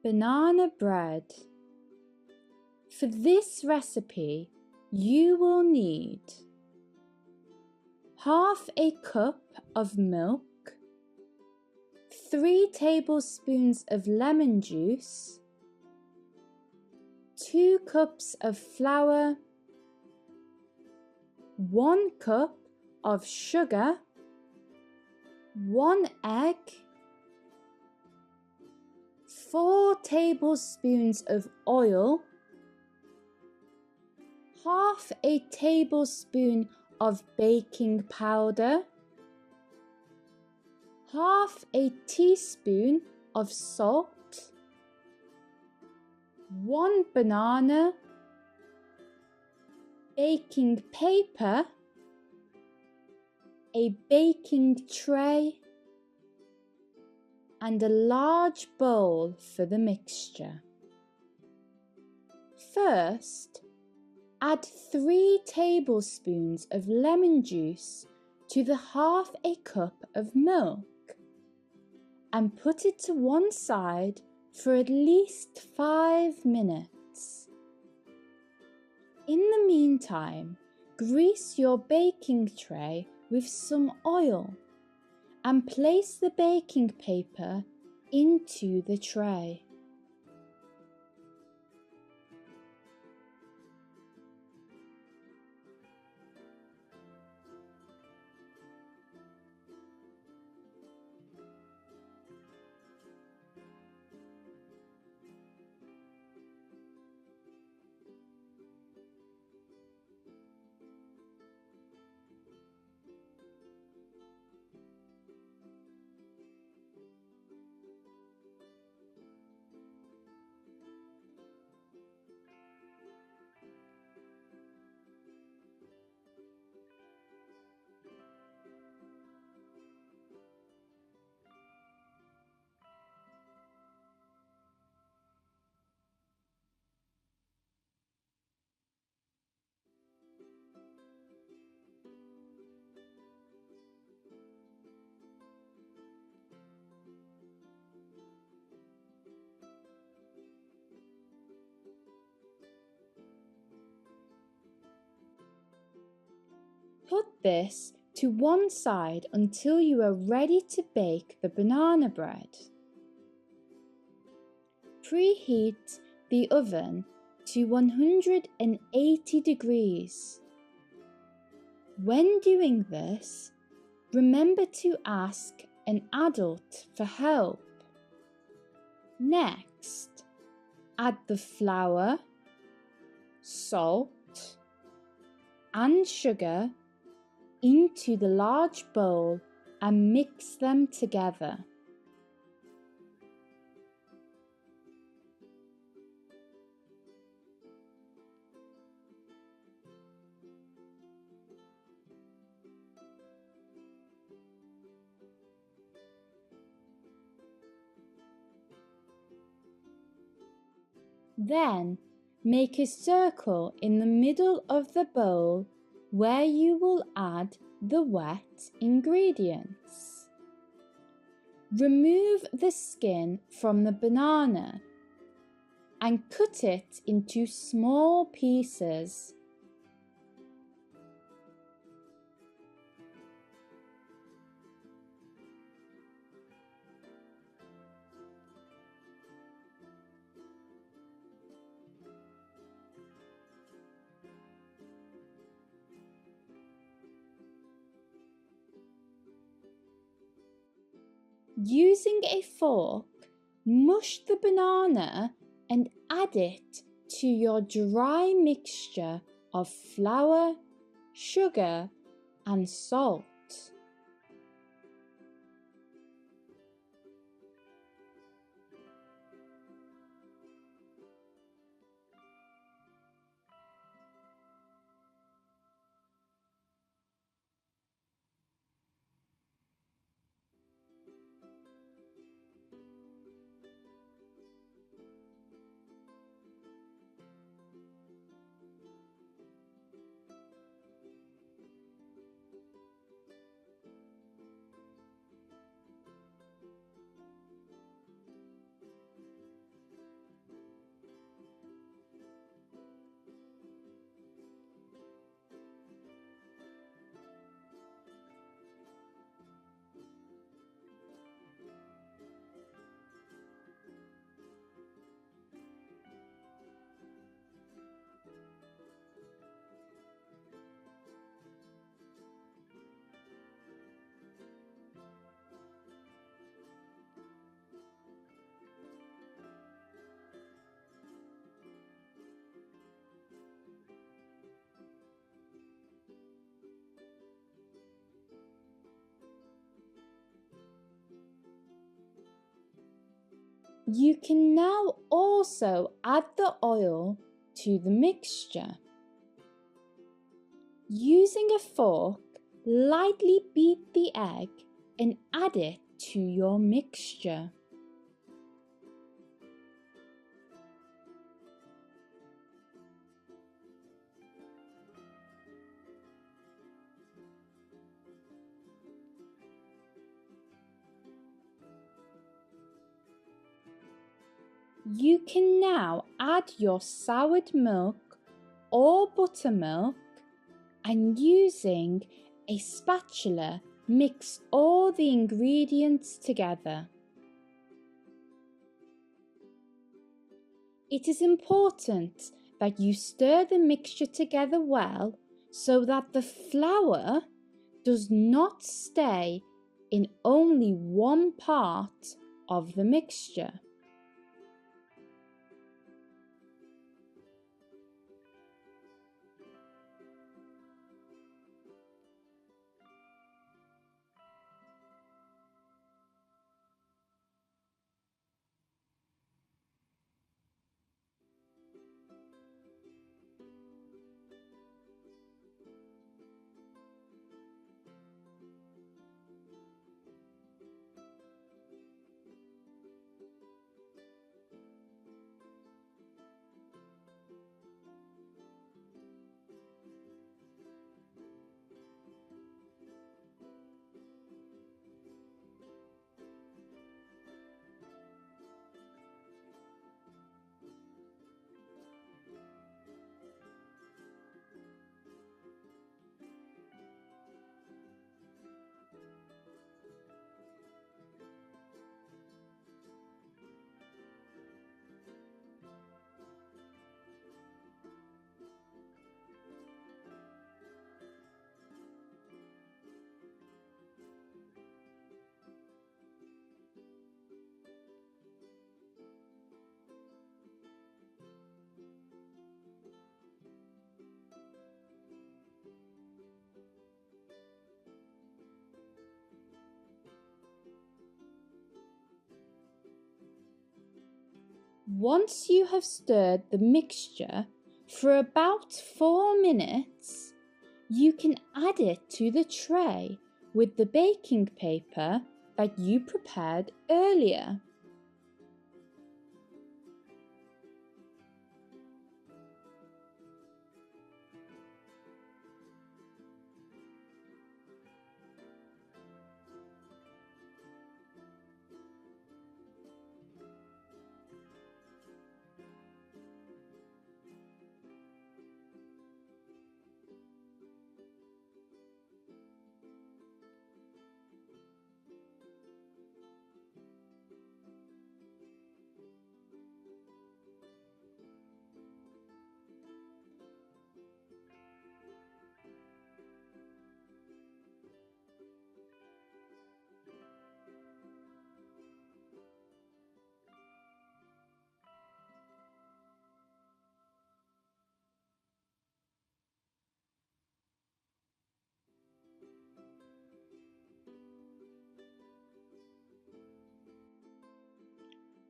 Banana bread. For this recipe, you will need half a cup of milk, 3 tablespoons of lemon juice, 2 cups of flour, 1 cup of sugar, 1 egg, 4 tablespoons of oil, half a tablespoon of baking powder, half a teaspoon of salt, 1 banana, baking paper, a baking tray, and a large bowl for the mixture. First, add 3 tablespoons of lemon juice to the half a cup of milk and put it to one side for at least 5 minutes. In the meantime, grease your baking tray with some oil and place the baking paper into the tray. Put this to one side until you are ready to bake the banana bread. Preheat the oven to 180 degrees. When doing this, remember to ask an adult for help. Next, add the flour, salt, and sugar into the large bowl and mix them together. Then make a circle in the middle of the bowl where you will add the wet ingredients. Remove the skin from the banana and cut it into small pieces. Using a fork, mush the banana and add it to your dry mixture of flour, sugar, and salt. You can now also add the oil to the mixture. Using a fork, lightly beat the egg and add it to your mixture. You can now add your soured milk or buttermilk and using a spatula mix all the ingredients together. It is important that you stir the mixture together well so that the flour does not stay in only one part of the mixture. Once you have stirred the mixture for about 4 minutes, you can add it to the tray with the baking paper that you prepared earlier.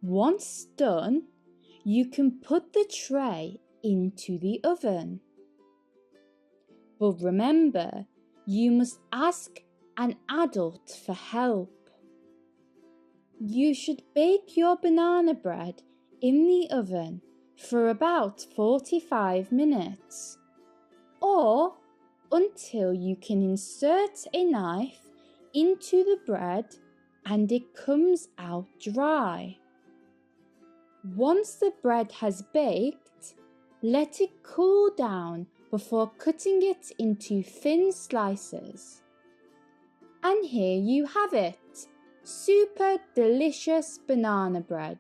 Once done, you can put the tray into the oven. But remember, you must ask an adult for help. You should bake your banana bread in the oven for about 45 minutes, or until you can insert a knife into the bread and it comes out dry. Once the bread has baked, let it cool down before cutting it into thin slices. And here you have it, super delicious banana bread.